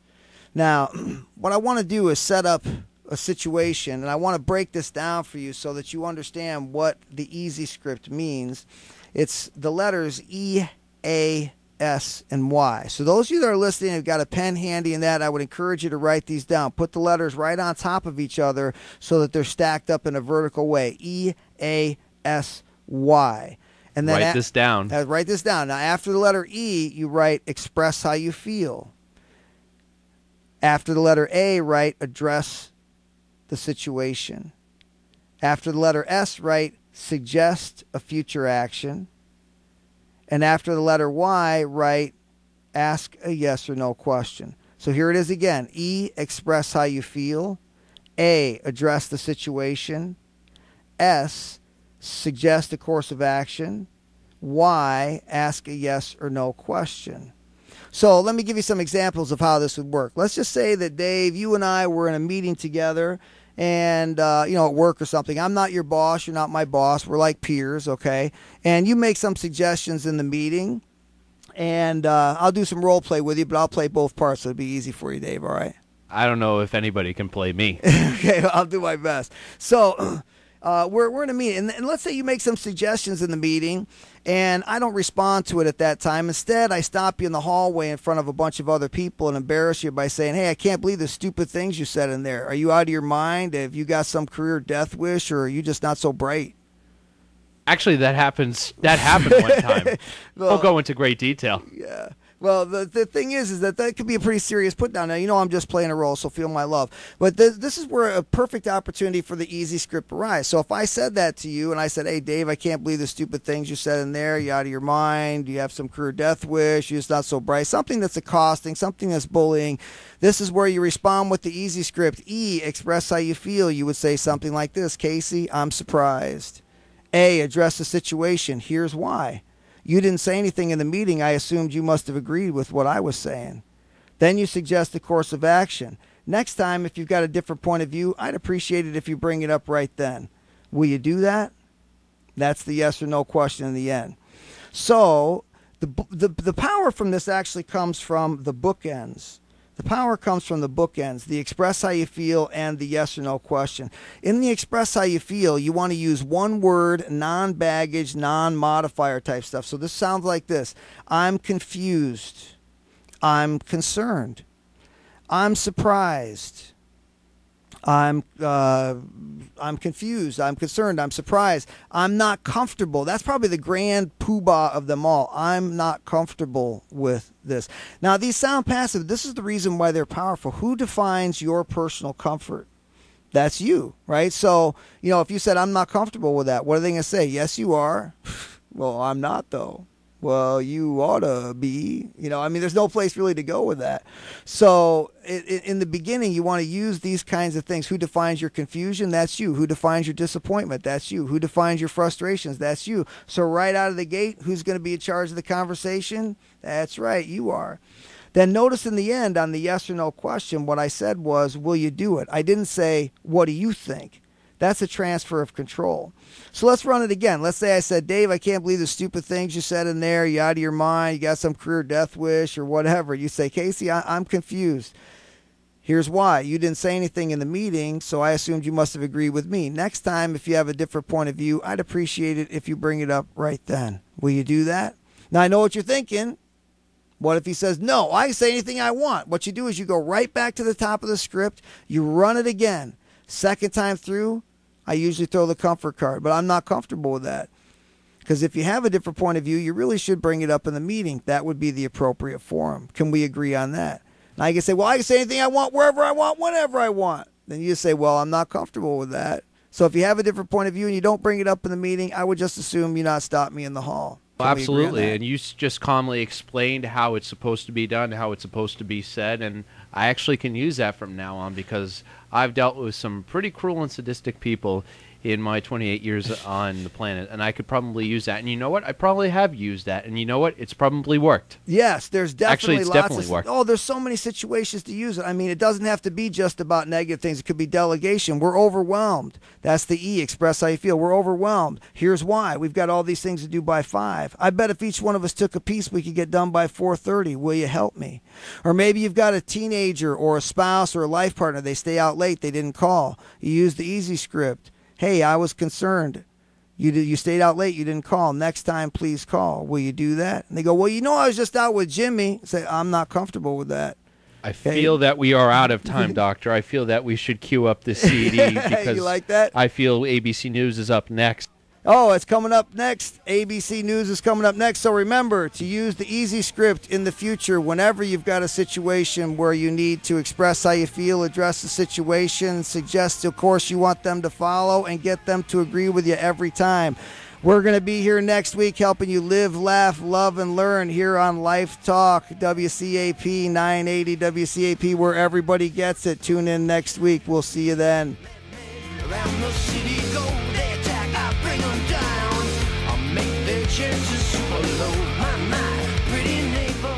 Now, what I want to do is set up a situation, and I want to break this down for you so that you understand what the easy script means. It's the letters E, A, S, and Y. So those of you that are listening and have got a pen handy in that, I would encourage you to write these down. Put the letters right on top of each other so that they're stacked up in a vertical way. E, A, S, Y. And then write this down. Write this down. Now, after the letter E, you write express how you feel. After the letter A, write address the situation. After the letter S, write suggest a future action. And after the letter Y, write ask a yes or no question. So here it is again. E, express how you feel. A, address the situation. S, suggest a course of action. Y, ask a yes or no question. So let me give you some examples of how this would work. Let's just say that, Dave, you and I were in a meeting together, and at work or something. I'm not your boss, you're not my boss, we're like peers, okay? And you make some suggestions in the meeting, and I'll do some role play with you, but I'll play both parts, so it'll be easy for you, Dave, all right? I don't know if anybody can play me. Okay, well, I'll do my best. So we're in a meeting, and let's say you make some suggestions in the meeting, and I don't respond to it at that time. Instead, I stop you in the hallway in front of a bunch of other people and embarrass you by saying, hey, I can't believe the stupid things you said in there. Are you out of your mind? Have you got some career death wish, or are you just not so bright? Actually, that happened one time. We'll go into great detail. Yeah. Well, the thing is that could be a pretty serious put down. Now, I'm just playing a role, so feel my love. But this is where a perfect opportunity for the easy script arises. So if I said that to you and I said, hey, Dave, I can't believe the stupid things you said in there. You out of your mind? You have some career death wish? You're just not so bright? Something that's accosting, something that's bullying. This is where you respond with the easy script. E, express how you feel. You would say something like this. Casey, I'm surprised. A, address the situation. Here's why. You didn't say anything in the meeting. I assumed you must have agreed with what I was saying. Then you suggest a course of action. Next time, if you've got a different point of view, I'd appreciate it if you bring it up right then. Will you do that? That's the yes or no question in the end. So the power from this actually comes from the bookends. The power comes from the bookends, the express how you feel and the yes or no question. In the express how you feel, you want to use one word, non-baggage, non-modifier type stuff. So this sounds like this. I'm confused. I'm concerned. I'm surprised. I'm confused. I'm concerned. I'm surprised. I'm not comfortable. That's probably the grand poobah of them all. I'm not comfortable with this. Now, these sound passive. This is the reason why they're powerful. Who defines your personal comfort? That's you, right? So, if you said, I'm not comfortable with that, what are they going to say? Yes, you are. Well, I'm not, though. Well, you ought to be. There's no place really to go with that. So in the beginning, you want to use these kinds of things. Who defines your confusion? That's you. Who defines your disappointment? That's you. Who defines your frustrations? That's you. So right out of the gate, who's going to be in charge of the conversation? That's right, you are. Then notice in the end on the yes or no question, what I said was, will you do it? I didn't say, what do you think? That's a transfer of control. So let's run it again. Let's say I said, Dave, I can't believe the stupid things you said in there. You out of your mind. You got some career death wish or whatever. You say, Casey, I'm confused. Here's why. You didn't say anything in the meeting, so I assumed you must have agreed with me. Next time, if you have a different point of view, I'd appreciate it if you bring it up right then. Will you do that? Now, I know what you're thinking. What if he says, no, I can say anything I want? What you do is you go right back to the top of the script, you run it again. Second time through, I usually throw the comfort card, but I'm not comfortable with that. Because if you have a different point of view, you really should bring it up in the meeting. That would be the appropriate forum. Can we agree on that? Now you can say, well, I can say anything I want, wherever I want, whenever I want. Then you say, well, I'm not comfortable with that. So if you have a different point of view and you don't bring it up in the meeting, I would just assume you not stop me in the hall. Absolutely, and you just calmly explained how it's supposed to be done, how it's supposed to be said, and I actually can use that from now on because I've dealt with some pretty cruel and sadistic people in my 28 years on the planet, and I could probably use that. And you know what? I probably have used that, and you know what? It's probably worked. Yes, there's definitely it's lots definitely of worked. Oh, there's so many situations to use it. I mean, it doesn't have to be just about negative things. It could be delegation. We're overwhelmed. That's the E, express how you feel. We're overwhelmed. Here's why. We've got all these things to do by 5. I bet if each one of us took a piece, we could get done by 4:30. Will you help me? Or maybe you've got a teenager or a spouse or a life partner. They stay out late. They didn't call. You use the easy script. Hey, I was concerned. You stayed out late. You didn't call. Next time, please call. Will you do that? And they go, well, I was just out with Jimmy. Say, I'm not comfortable with that. I feel that we are out of time, Doctor. I feel that we should queue up the CD because you like that? I feel ABC News is up next. Oh, it's coming up next. ABC News is coming up next. So remember to use the easy script in the future whenever you've got a situation where you need to express how you feel, address the situation, suggest a course you want them to follow, and get them to agree with you every time. We're going to be here next week helping you live, laugh, love, and learn here on Life Talk, WCAP 980, WCAP, where everybody gets it. Tune in next week. We'll see you then. Around the city go, they attack, I bring them down. I'll make their chances super low. My, pretty neighbor,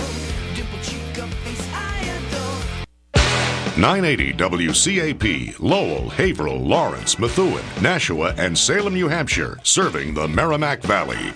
dimple cheek, up face, I adore. 980 WCAP, Lowell, Haverhill, Lawrence, Methuen, Nashua, and Salem, New Hampshire, serving the Merrimack Valley.